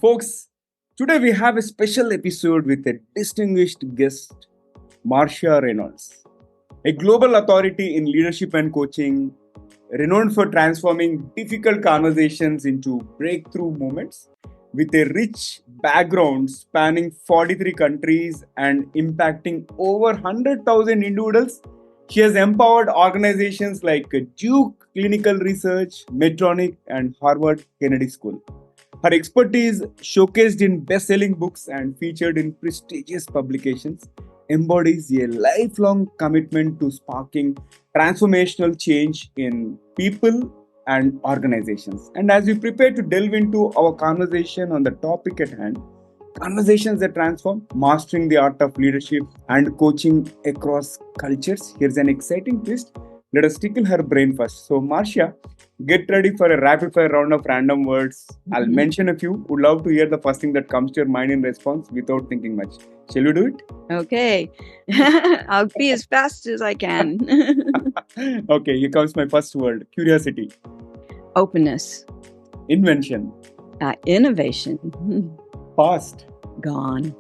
folks, today we have a special episode with a distinguished guest, Marcia Reynolds, a global authority in leadership and coaching, renowned for transforming difficult conversations into breakthrough moments. With a rich background spanning 43 countries and impacting over 100,000 individuals, she has empowered organizations like Duke Clinical Research, Medtronic, and Harvard Kennedy School. Her expertise, showcased in best selling books and featured in prestigious publications, embodies a lifelong commitment to sparking transformational change in people and organizations. And as we prepare to delve into our conversation on the topic at hand, conversations that transform, mastering the art of leadership and coaching across cultures, here's an exciting twist. Let us tickle her brain first. So, Marcia, get ready for a rapid fire round of random words. I'll mention a few. Would love to hear the first thing that comes to your mind in response without thinking much. Shall we do it? Okay. I'll be as fast as I can. Okay, here comes my first word: curiosity, Openness, invention, innovation, past, gone,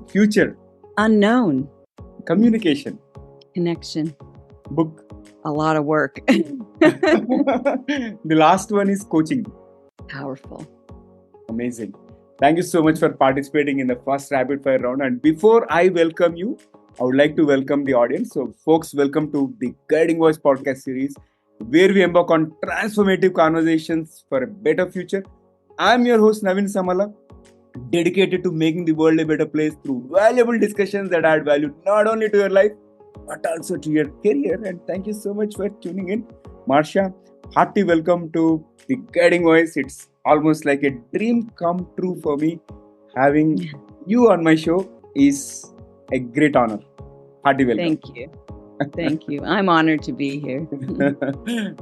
future, unknown, communication, connection, book. a lot of work, The last one is coaching. powerful. Amazing. Thank you so much for participating in the first rapid fire round. And before I welcome you, I would like to welcome the audience. So, folks, welcome to the Guiding Voice podcast series, where we embark on transformative conversations for a better future. I'm your host, Naveen Samala, dedicated to making the world a better place through valuable discussions that add value not only to your life, but also to your career. And thank you so much for tuning in. Marcia, hearty welcome to the Guiding Voice. It's almost like a dream come true for me. Having you on my show is a great honor. Hearty welcome. Thank you. Thank you. I'm honored to be here.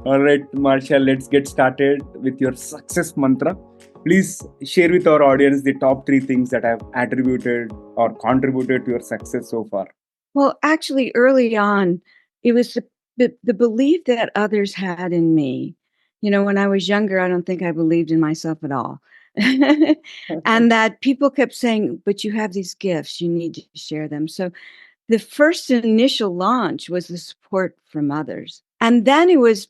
All right, Marcia, let's get started with your success mantra. Please share with our audience the top 3 things that have attributed or contributed to your success so far. Well, actually, early on, it was the belief that others had in me. You know, when I was younger, I don't think I believed in myself at all. And that people kept saying, but you have these gifts, you need to share them. So the first initial launch was the support from others. And then it was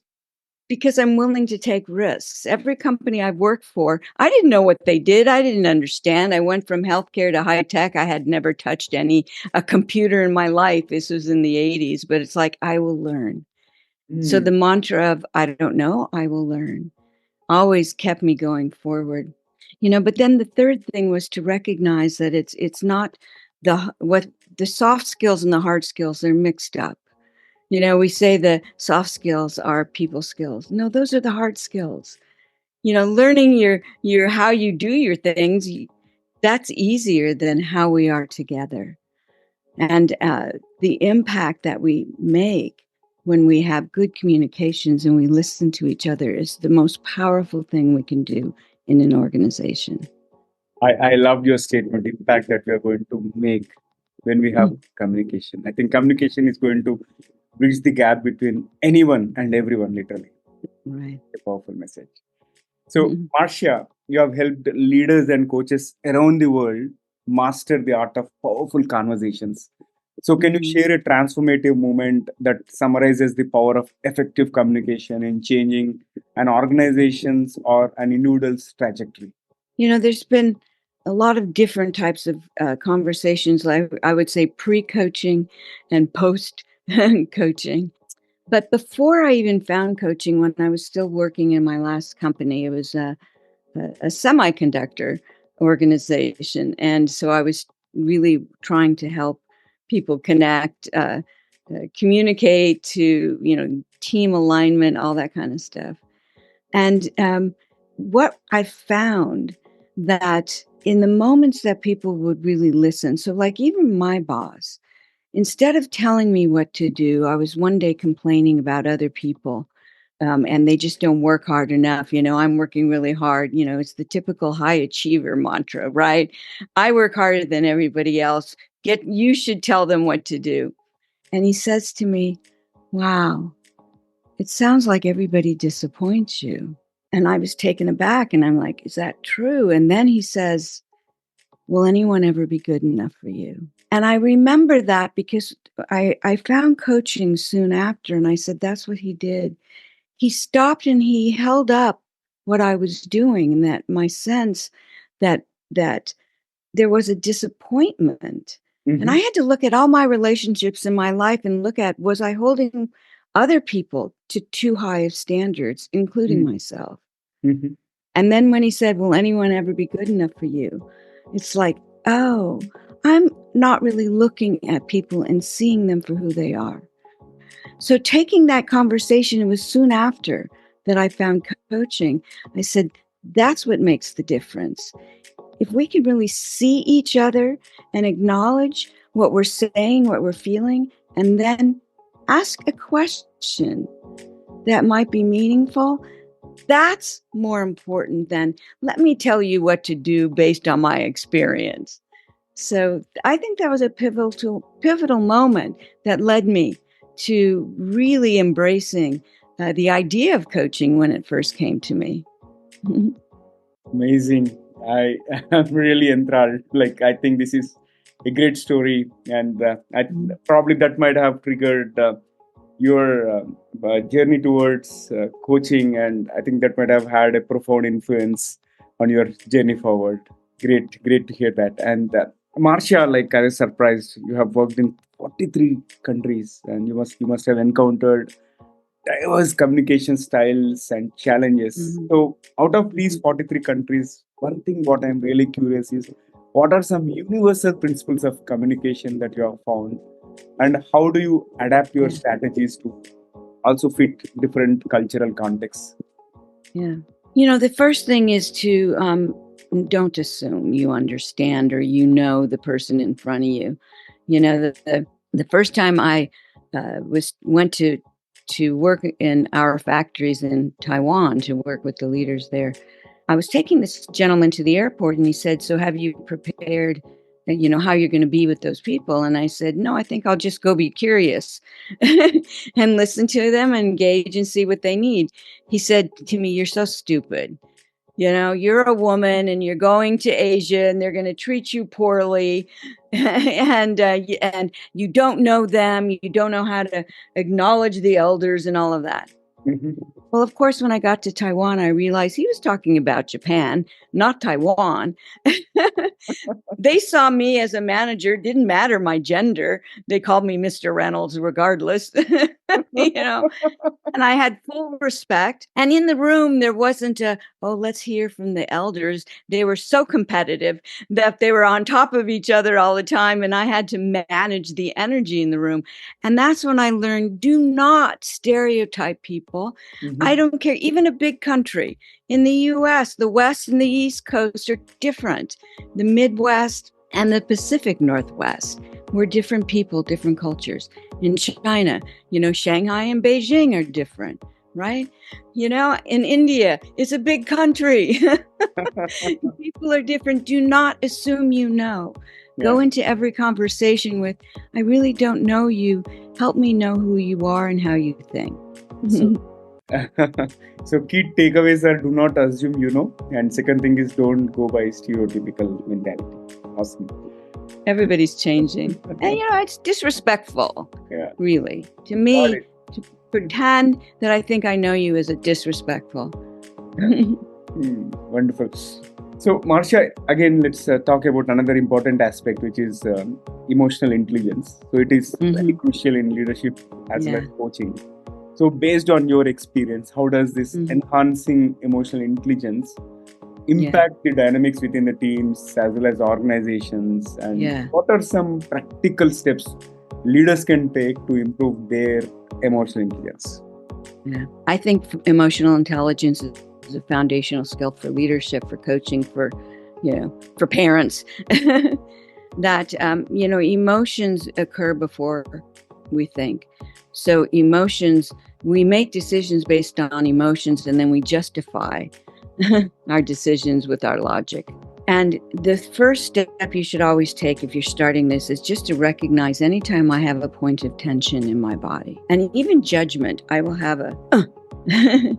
because I'm willing to take risks. Every company I've worked for, I didn't know what they did. I didn't understand. I went from healthcare to high tech. I had never touched a computer in my life. This was in the 80s, but it's like, I will learn. So the mantra of, I don't know, I will learn, always kept me going forward. You know, but then the third thing was to recognize that it's not the soft skills and the hard skills, they're mixed up. You know, we say the soft skills are people skills. No, those are the hard skills. You know, learning your how you do your things, that's easier than how we are together. And the impact that we make when we have good communications and we listen to each other is the most powerful thing we can do in an organization. I loved your statement, impact that we are going to make when we have communication. I think communication is going to bridge the gap between anyone and everyone, literally. Right. A powerful message. So, Marcia, you have helped leaders and coaches around the world master the art of powerful conversations. So, can you share a transformative moment that summarizes the power of effective communication in changing an organization's or an individual's trajectory? You know, there's been a lot of different types of conversations, like I would say pre-coaching and post-coaching. But before I even found coaching, when I was still working in my last company, it was a semiconductor organization. And so I was really trying to help people connect, communicate, to, you know, team alignment, all that kind of stuff. And what I found that in the moments that people would really listen, so like even my boss, instead of telling me what to do, I was one day complaining about other people. And they just don't work hard enough. You know, I'm working really hard. You know, it's the typical high achiever mantra, right? I work harder than everybody else. You should tell them what to do. And he says to me, wow, it sounds like everybody disappoints you. And I was taken aback, and I'm like, is that true? And then he says, will anyone ever be good enough for you? And I remember that because I found coaching soon after, and I said, that's what he did. He stopped and he held up what I was doing, and that my sense that there was a disappointment. And I had to look at all my relationships in my life and look at, was I holding other people to too high of standards, including myself? And then when he said, will anyone ever be good enough for you? It's like, oh, I'm not really looking at people and seeing them for who they are. So taking that conversation, it was soon after that I found coaching. I said, that's what makes the difference. If we can really see each other and acknowledge what we're saying, what we're feeling, and then ask a question that might be meaningful, that's more important than let me tell you what to do based on my experience. So I think that was a pivotal moment that led me to really embracing the idea of coaching when it first came to me. Amazing. I am really enthralled. Like, I think this is a great story, and probably that might have triggered your journey towards coaching, and I think that might have had a profound influence on your journey forward. Great to hear that. And Marcia, like, I was surprised you have worked in 43 countries, and you must have encountered diverse communication styles and challenges. So, out of these 43 countries, one thing what I'm really curious is, what are some universal principles of communication that you have found, and how do you adapt your strategies to also fit different cultural contexts? Yeah. The first thing is to don't assume you understand or the person in front of you. The first time I went to work in our factories in Taiwan to work with the leaders there, I was taking this gentleman to the airport, and he said, so have you prepared, how you're going to be with those people? And I said, no, I think I'll just go be curious and listen to them and engage and see what they need. He said to me, you're so stupid. You're a woman and you're going to Asia and they're going to treat you poorly and you don't know them. You don't know how to acknowledge the elders and all of that. Well, of course, when I got to Taiwan, I realized he was talking about Japan, not Taiwan. They saw me as a manager, didn't matter my gender. They called me Mr. Reynolds regardless, and I had full respect. And in the room, there wasn't let's hear from the elders. They were so competitive that they were on top of each other all the time. And I had to manage the energy in the room. And that's when I learned, do not stereotype people. I don't care. Even a big country in the US, the West and the East Coast are different. The Midwest and the Pacific Northwest, we're different people, different cultures. In China, Shanghai and Beijing are different, right? In India, it's a big country. People are different. Do not assume you know. Yeah. Go into every conversation with, I really don't know you. Help me know who you are and how you think. So key takeaways are, do not assume you know. And second thing is, don't go by stereotypical mentality. Awesome. Everybody's changing. And, it's disrespectful, really. To me, to pretend that I think I know you is disrespectful. Wonderful. So, Marcia, again, let's talk about another important aspect, which is emotional intelligence. So, it is very crucial in leadership as well as coaching. So, based on your experience, how does this enhancing emotional intelligence impact the dynamics within the teams as well as organizations? And what are some practical steps leaders can take to improve their emotional intelligence? Yeah, I think emotional intelligence is a foundational skill for leadership, for coaching, for parents. That emotions occur before we think. So emotions, we make decisions based on emotions, and then we justify our decisions with our logic. And the first step you should always take if you're starting this is just to recognize anytime I have a point of tension in my body, and even judgment, I will have a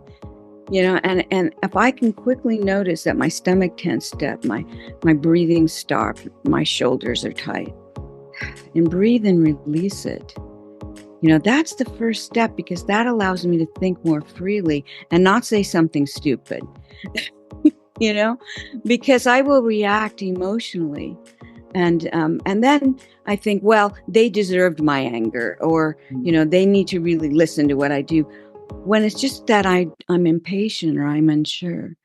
And if I can quickly notice that my stomach tensed up, my breathing stopped, my shoulders are tight, and breathe and release it. That's the first step, because that allows me to think more freely and not say something stupid, because I will react emotionally. And then I think, well, they deserved my anger, or, they need to really listen to what I do, when it's just that I'm impatient or I'm unsure.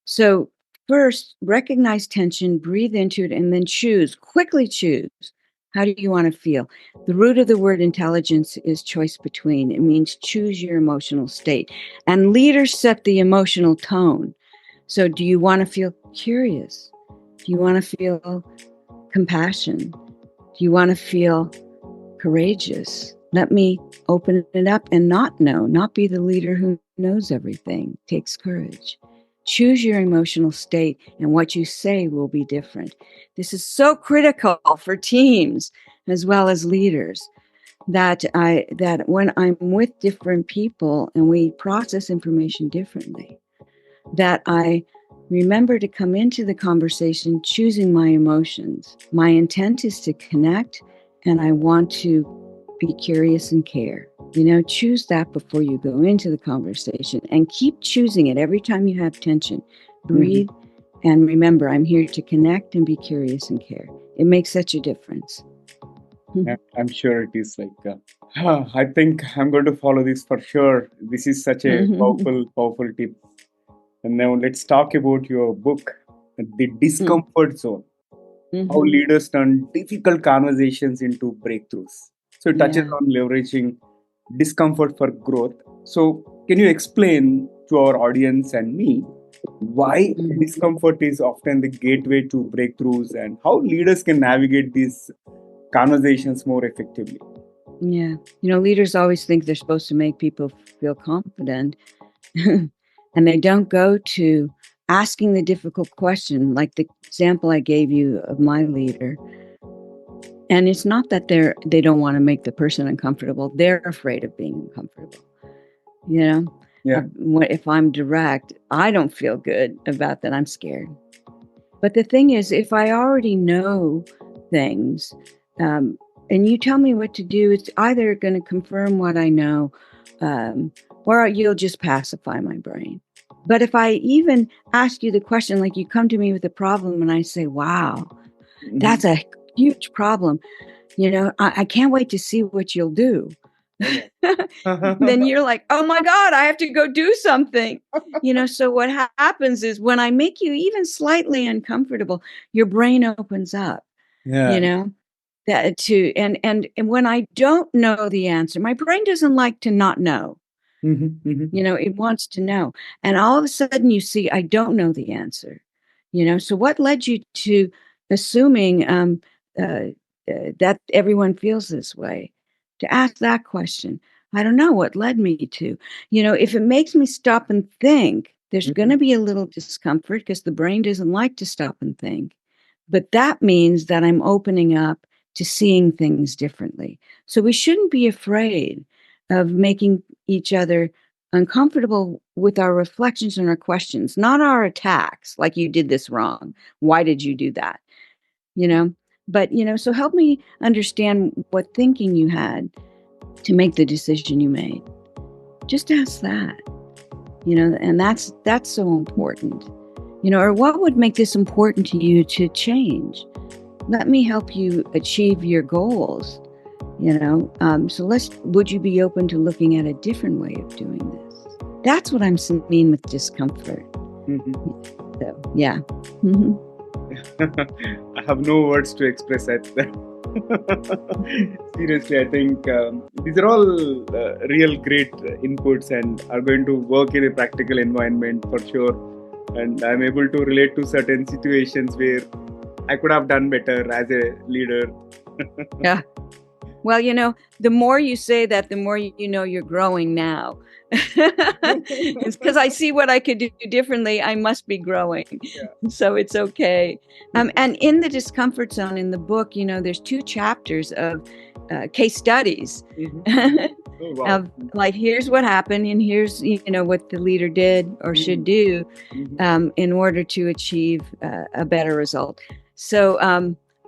So first, recognize tension, breathe into it, and then quickly choose. How do you want to feel? The root of the word intelligence is choice between. It means choose your emotional state. And leaders set the emotional tone. So do you want to feel curious? Do you want to feel compassion? Do you want to feel courageous? Let me open it up and not be the leader who knows everything. Takes courage. Choose your emotional state, and what you say will be different. This is so critical for teams as well as leaders, that when I'm with different people and we process information differently, that I remember to come into the conversation choosing my emotions. My intent is to connect, and I want to be curious and care. Choose that before you go into the conversation, and keep choosing it every time you have tension. Breathe and remember, I'm here to connect and be curious and care. It makes such a difference. I'm sure it is I think I'm going to follow this for sure. This is such a powerful tip. And now let's talk about your book, The Discomfort Zone. How leaders turn difficult conversations into breakthroughs. So it touches on leveraging discomfort for growth. So can you explain to our audience and me why discomfort is often the gateway to breakthroughs, and how leaders can navigate these conversations more effectively? Yeah. Leaders always think they're supposed to make people feel confident, and they don't go to asking the difficult question, like the example I gave you of my leader. And it's not that they don't want to make the person uncomfortable. They're afraid of being uncomfortable. Yeah. If I'm direct, I don't feel good about that. I'm scared. But the thing is, if I already know things, and you tell me what to do, it's either going to confirm what I know, or you'll just pacify my brain. But if I even ask you the question, like you come to me with a problem and I say, wow, that's a huge problem. I can't wait to see what you'll do. Then you're like, oh my God, I have to go do something. So what happens is, when I make you even slightly uncomfortable, your brain opens up. That to and when I don't know the answer, my brain doesn't like to not know. It wants to know. And all of a sudden you see, I don't know the answer. So what led you to assuming that everyone feels this way? To ask that question. I don't know what led me to. If it makes me stop and think, there's going to be a little discomfort, because the brain doesn't like to stop and think. But that means that I'm opening up to seeing things differently. So we shouldn't be afraid of making each other uncomfortable with our reflections and our questions, not our attacks, like you did this wrong. Why did you do that? But, so help me understand what thinking you had to make the decision you made. Just ask that, and that's so important. Or what would make this important to you to change? Let me help you achieve your goals. So would you be open to looking at a different way of doing this? That's what I'm mean with discomfort. So, yeah. I have no words to express it. Seriously, I think these are all real great inputs and are going to work in a practical environment for sure. And I'm able to relate to certain situations where I could have done better as a leader. Yeah. Well, the more you say that, the more you're growing now. It's because I see what I could do differently. I must be growing. Yeah. So it's okay. And in the Discomfort Zone in the book, there's 2 chapters of case studies. Oh, wow. of like, here's what happened, and here's what the leader did or should do in order to achieve a better result. So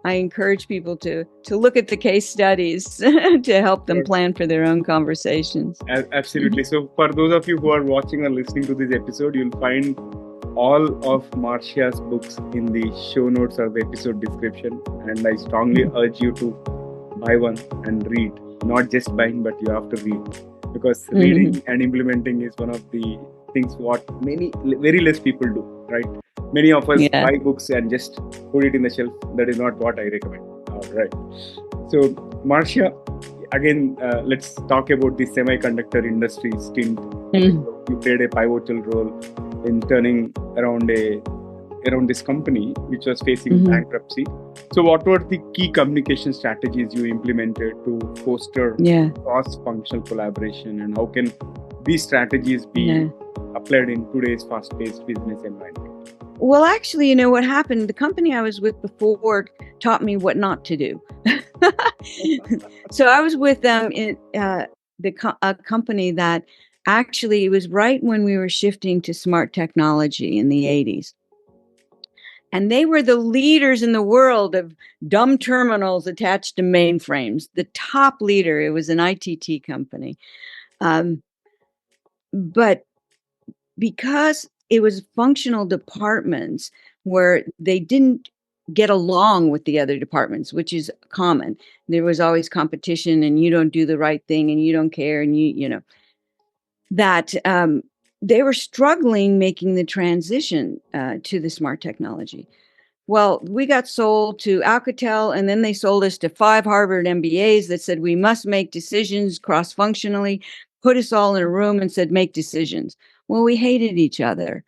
I encourage people to look at the case studies to help them plan for their own conversations. Absolutely. So for those of you who are watching or listening to this episode, you'll find all of Marcia's books in the show notes or the episode description. And I strongly urge you to buy one and read. Not just buying, but you have to read. Because reading and implementing is one of the things what very less people do, right? Many of us buy books and just put it in the shelf. That is not what I recommend. All right. So, Marcia, again, let's talk about the semiconductor industry stint. You played a pivotal role in turning around this company, which was facing bankruptcy. So, what were the key communication strategies you implemented to foster cross-functional collaboration, and how can these strategies be applied in today's fast-paced business environment? Well, actually, what happened? The company I was with before taught me what not to do. So I was with them in a company that actually, it was right when we were shifting to smart technology in the 80s. And they were the leaders in the world of dumb terminals attached to mainframes, the top leader. It was an ITT company. But because it was functional departments where they didn't get along with the other departments, which is common. There was always competition, and you don't do the right thing, and you don't care, and that they were struggling making the transition to the smart technology. Well, we got sold to Alcatel, and then they sold us to 5 Harvard MBAs that said we must make decisions cross-functionally, put us all in a room and said, make decisions. Well, we hated each other.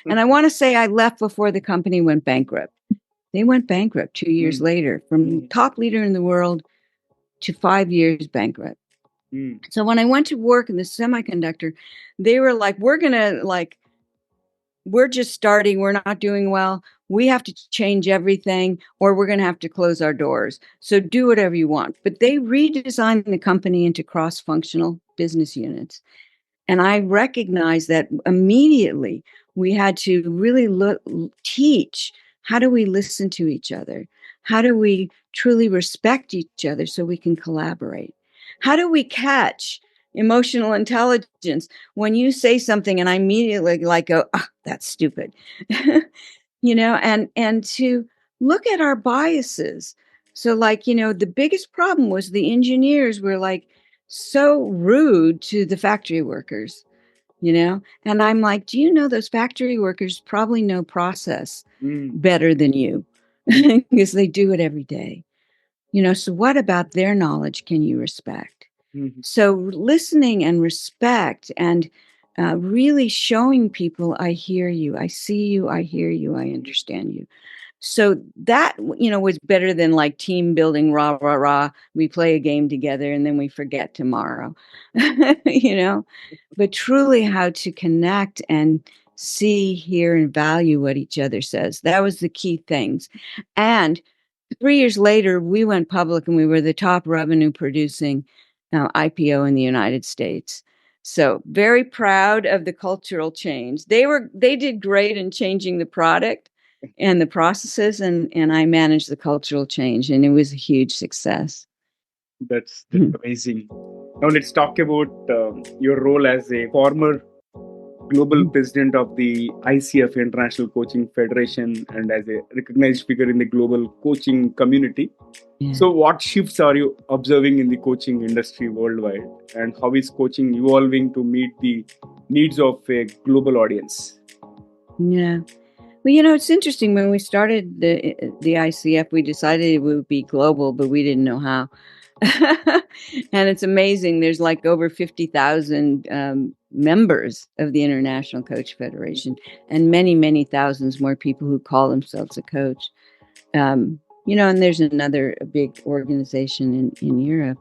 And I want to say I left before the company went bankrupt. They went bankrupt 2 years later, from top leader in the world to 5 years bankrupt. So when I went to work in the semiconductor, they were like, we're just starting. We're not doing well. We have to change everything, or we're going to have to close our doors. So do whatever you want. But they redesigned the company into cross-functional business units. And I recognized that immediately we had to really teach, how do we listen to each other? How do we truly respect each other so we can collaborate? How do we catch emotional intelligence when you say something and I immediately go, that's stupid, and to look at our biases. So the biggest problem was the engineers were so rude to the factory workers, and I'm like, do you know those factory workers probably know process better than you because they do it every day, so what about their knowledge can you respect? So listening and respect and really showing people, I hear you, I see you, I hear you, I understand you. So that, was better than team building, rah, rah, rah. We play a game together and then we forget tomorrow, but truly how to connect and see, hear, and value what each other says. That was the key things. And 3 years later, we went public and we were the top revenue producing IPO in the United States. So very proud of the cultural change. They did great in changing the product and the processes, and I managed the cultural change, and it was a huge success. That's amazing. Now let's talk about your role as a former global president of the ICF, International Coaching Federation, and as a recognized figure in the global coaching community. So what shifts are you observing in the coaching industry worldwide, and how is coaching evolving to meet the needs of a global audience? Yeah. Well, it's interesting. When we started the ICF, we decided it would be global, but we didn't know how. And it's amazing. There's over 50,000 members of the International Coach Federation, and many, many thousands more people who call themselves a coach. And there's another big organization in Europe.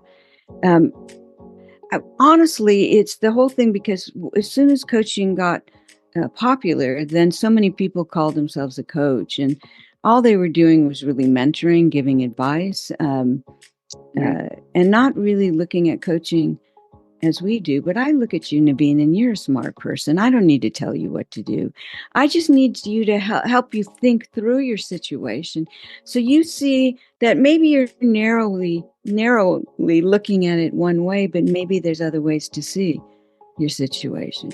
Honestly, it's the whole thing, because as soon as coaching got popular, then so many people called themselves a coach, and all they were doing was really mentoring, giving advice. and not really looking at coaching as we do. But I look at you, Naveen, and you're a smart person. I don't need to tell you what to do. I just need you to help you think through your situation, so you see that maybe you're narrowly looking at it one way, but maybe there's other ways to see your situation,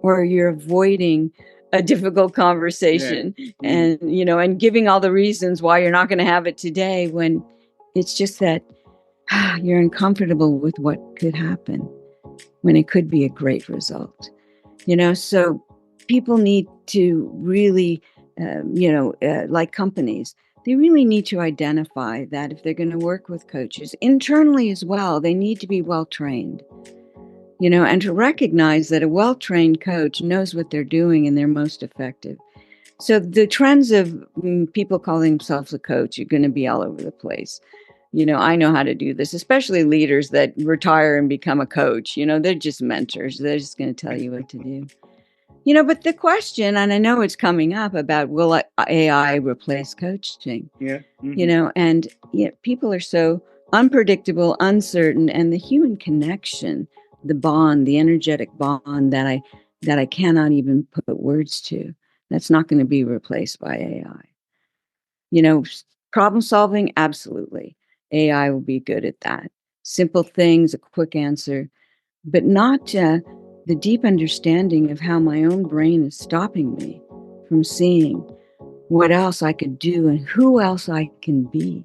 or you're avoiding a difficult conversation, and and giving all the reasons why you're not going to have it today, when it's just that you're uncomfortable with what could happen, when it could be a great result. So people need to really, like companies, they really need to identify that if they're going to work with coaches internally as well, they need to be well trained, and to recognize that a well-trained coach knows what they're doing and they're most effective. So the trends of people calling themselves a coach are going to be all over the place. I know how to do this, especially leaders that retire and become a coach. They're just mentors. They're just going to tell you what to do. But the question, and I know it's coming up, about will AI replace coaching? And people are so unpredictable, uncertain, and the human connection, the bond, the energetic bond that I cannot even put words to, that's not going to be replaced by AI. Problem solving, absolutely. AI will be good at that. Simple things, a quick answer, but not the deep understanding of how my own brain is stopping me from seeing what else I could do and who else I can be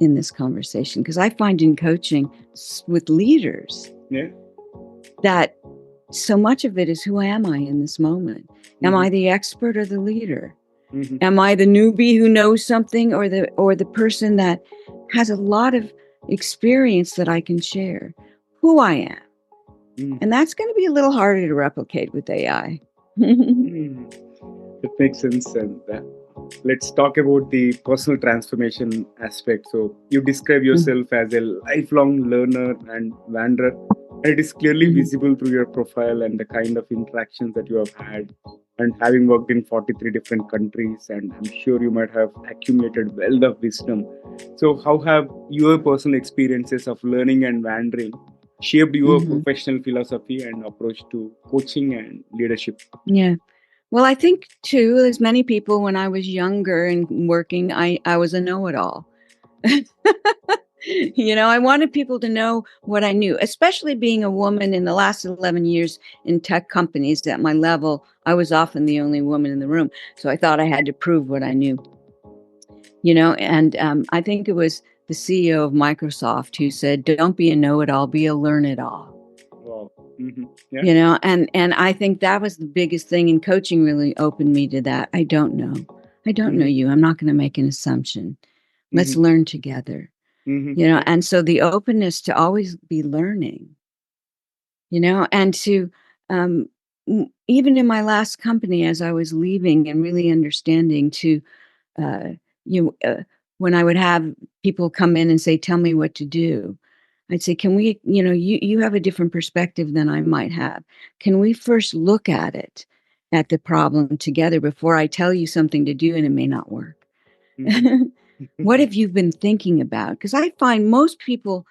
in this conversation. Because I find in coaching with leaders that so much of it is, who am I in this moment? Am I the expert or the leader? Am I the newbie who knows something, or the person that has a lot of experience that I can share? Who I am. And that's going to be a little harder to replicate with AI. It makes sense. And let's talk about the personal transformation aspect. So you describe yourself as a lifelong learner and wanderer. And it is clearly visible through your profile and the kind of interactions that you have had, and having worked in 43 different countries, and I'm sure you might have accumulated wealth of wisdom. So how have your personal experiences of learning and wandering shaped your professional philosophy and approach to coaching and leadership? Yeah. Well, I think too, as many people, when I was younger and working, I was a know-it-all. I wanted people to know what I knew, especially being a woman in the last 11 years in tech companies. At my level, I was often the only woman in the room. So I thought I had to prove what I knew. And I think it was the CEO of Microsoft who said, don't be a know-it-all, be a learn-it-all. Wow. Yeah. And I think that was the biggest thing, and coaching really opened me to that. I don't know you. I'm not going to make an assumption. Let's learn together. And so the openness to always be learning, and to even in my last company, as I was leaving and really understanding to when I would have people come in and say, tell me what to do, I'd say, can we, you have a different perspective than I might have. Can we first look at the problem together before I tell you something to do and it may not work? What have you been thinking about? Because I find most people,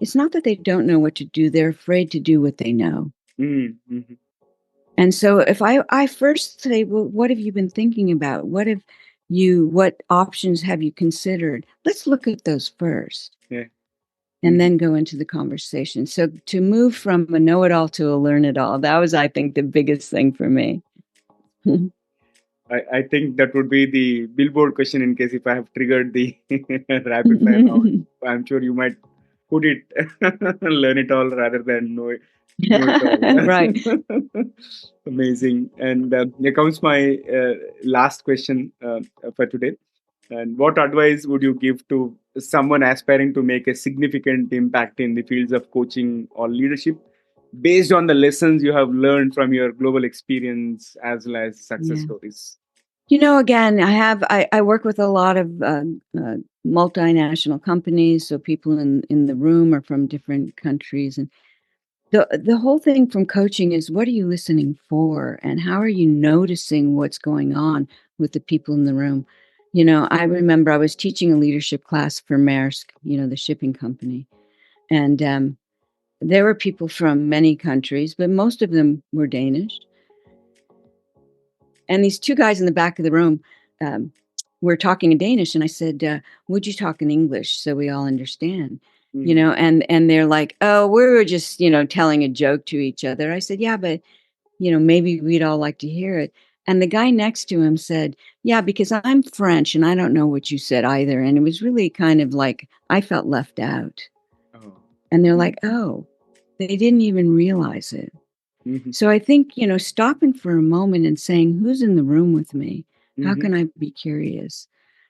it's not that they don't know what to do. They're afraid to do what they know. And so if I first say, well, what have you been thinking about? What options have you considered? Let's look at those first. Yeah. And then go into the conversation. So to move from a know-it-all to a learn-it-all, that was, I think, the biggest thing for me. I think that would be the billboard question in case if I have triggered the rapid fire round. I'm sure you might put it, learn it all rather than know it all. Right. Amazing. And here comes my last question for today. And what advice would you give to someone aspiring to make a significant impact in the fields of coaching or leadership, based on the lessons you have learned from your global experience as well as success stories? Again, I work with a lot of multinational companies, so people in the room are from different countries, and the whole thing from coaching is, what are you listening for, and how are you noticing what's going on with the people in the room? I remember I was teaching a leadership class for Maersk, the shipping company. And there were people from many countries, but most of them were Danish. And these two guys in the back of the room were talking in Danish. And I said, would you talk in English so we all understand? And they're like, oh, we were just, telling a joke to each other. I said, yeah, but, maybe we'd all like to hear it. And the guy next to him said, yeah, because I'm French and I don't know what you said either. And it was really kind of like I felt left out. Oh. And they're like, oh, they didn't even realize it. Mm-hmm. So I think, stopping for a moment and saying, who's in the room with me? Mm-hmm. How can I be curious?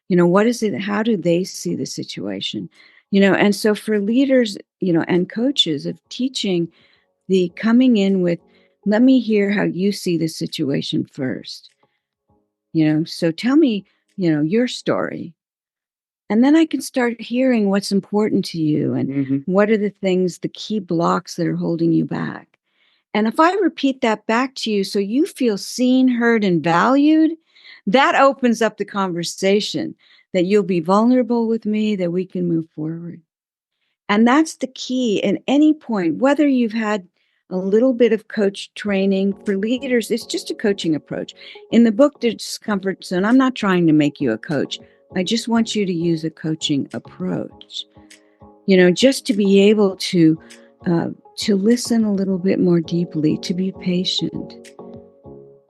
What is it? How do they see the situation? And so for leaders, and coaches of teaching, the coming in with, let me hear how you see the situation first. So tell me, your story. And then I can start hearing what's important to you and mm-hmm. what are the things, the key blocks that are holding you back. And if I repeat that back to you so you feel seen, heard, and valued, that opens up the conversation that you'll be vulnerable with me, that we can move forward. And that's the key in any point, whether you've had a little bit of coach training for leaders, it's just a coaching approach. In the book, Discomfort Zone, I'm not trying to make you a coach. I just want you to use a coaching approach, just to be able to listen a little bit more deeply, to be patient.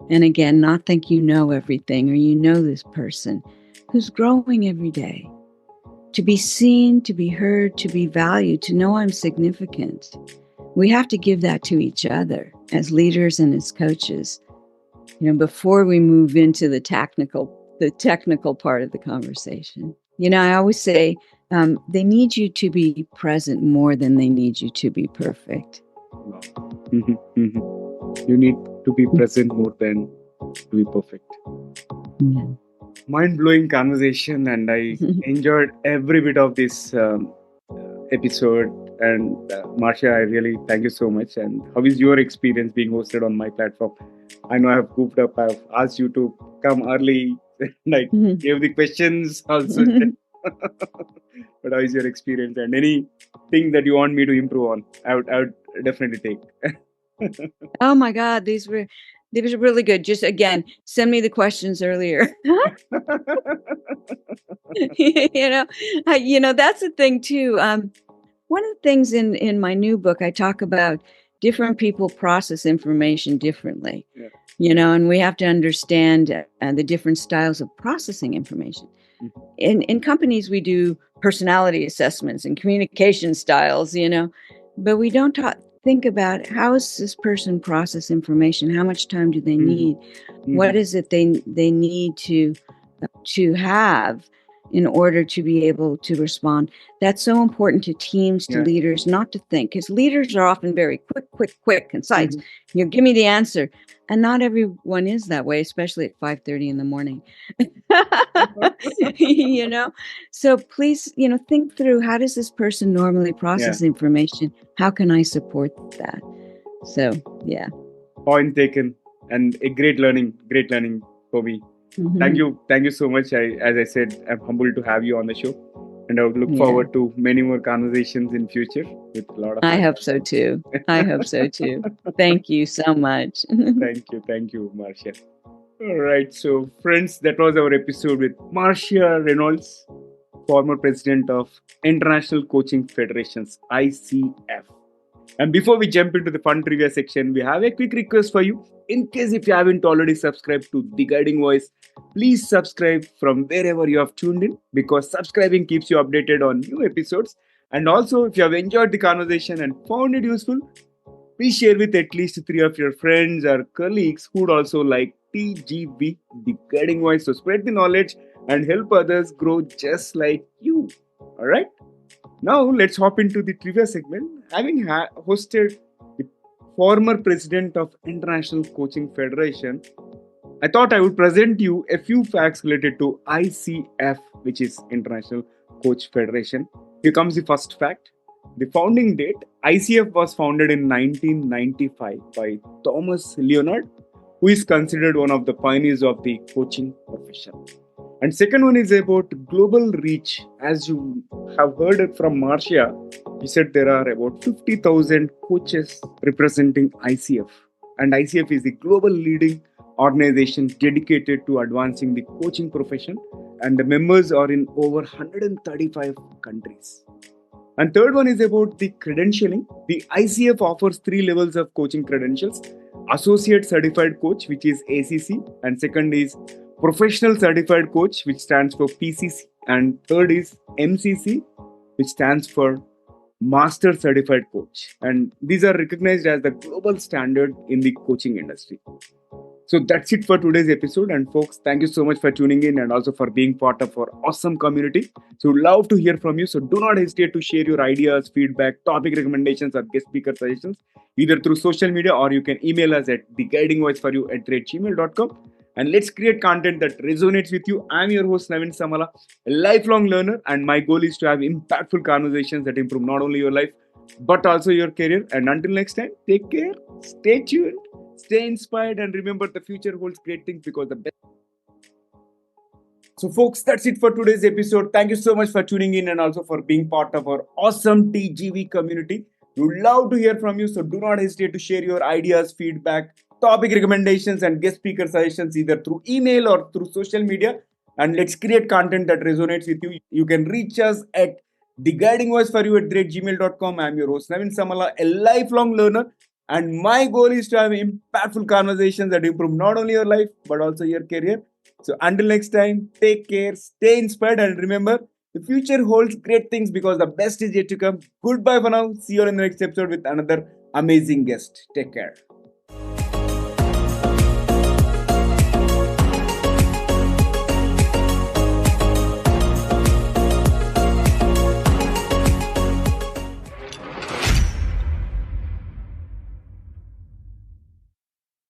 And again, not think you know everything or you know this person who's growing every day. To be seen, to be heard, to be valued, to know I'm significant. We have to give that to each other as leaders and as coaches, before we move into the technical part of the conversation. I always say they need you to be present more than they need you to be perfect. Mm-hmm, mm-hmm. You need to be present more than to be perfect. Yeah. Mind-blowing conversation, and I enjoyed every bit of this episode. And Marcia, I really thank you so much. And how is your experience being hosted on my platform? I know I've goofed up. I've asked you to come early, like gave the questions also. But how is your experience, and anything that you want me to improve on? I would definitely take. Oh my God, these were really good. Just again, send me the questions earlier. That's the thing too. One of the things in my new book, I talk about different people process information differently. Yeah. And we have to understand the different styles of processing information. Mm-hmm. In companies, we do personality assessments and communication styles, but we don't think about how does this person process information? How much time do they need? Mm-hmm. What is it they need to have in order to be able to respond? That's so important to teams, to leaders, not to think, because leaders are often very quick, concise. Mm-hmm. Give me the answer. And not everyone is that way, especially at 5:30 in the morning. So please, think through, how does this person normally process information? How can I support that? So, yeah. Point taken, and a great learning for me. Mm-hmm. Thank you so much. As I said, I'm humbled to have you on the show, and I would look forward to many more conversations in future with a lot of. I hope so too. Thank you so much. Thank you, Marcia. All right, so friends, that was our episode with Marcia Reynolds, former president of International Coaching Federations, ICF. And before we jump into the fun trivia section, we have a quick request for you. In case if you haven't already subscribed to The Guiding Voice, please subscribe from wherever you have tuned in, because subscribing keeps you updated on new episodes. And also, if you have enjoyed the conversation and found it useful, please share with at least 3 of your friends or colleagues who would also like TGV, The Guiding Voice, to spread the knowledge and help others grow just like you. All right? Now, let's hop into the trivia segment. Having hosted the former president of International Coaching Federation, I thought I would present you a few facts related to ICF, which is International Coach Federation. Here comes the first fact. The founding date, ICF was founded in 1995 by Thomas Leonard, who is considered one of the pioneers of the coaching profession. And second one is about global reach. As you have heard it from Marcia, he said there are about 50,000 coaches representing ICF. And ICF is the global leading organization dedicated to advancing the coaching profession. And the members are in over 135 countries. And third one is about the credentialing. The ICF offers three levels of coaching credentials: Associate Certified Coach, which is ACC, and second is Professional Certified Coach, which stands for PCC, and third is MCC, which stands for Master Certified Coach. And these are recognized as the global standard in the coaching industry. So that's it for today's episode. And folks, thank you so much for tuning in and also for being part of our awesome community. So love to hear from you. So do not hesitate to share your ideas, feedback, topic recommendations, or guest speaker suggestions, either through social media or you can email us at theguidingvoiceforyou@gmail.com. And let's create content that resonates with you. I'm your host, Naveen Samala, a lifelong learner, and my goal is to have impactful conversations that improve not only your life, but also your career. And until next time, take care, stay tuned, stay inspired, and remember the future holds great things because the best. So, folks, that's it for today's episode. Thank you so much for tuning in and also for being part of our awesome TGV community. We would love to hear from you, so do not hesitate to share your ideas, feedback, topic recommendations, and guest speaker suggestions either through email or through social media. And let's create content that resonates with you. You can reach us at theguidingvoiceforyou@gmail.com. I'm your host, Naveen Samala, a lifelong learner. And my goal is to have impactful conversations that improve not only your life, but also your career. So until next time, take care, stay inspired, and remember, the future holds great things because the best is yet to come. Goodbye for now. See you in the next episode with another amazing guest. Take care.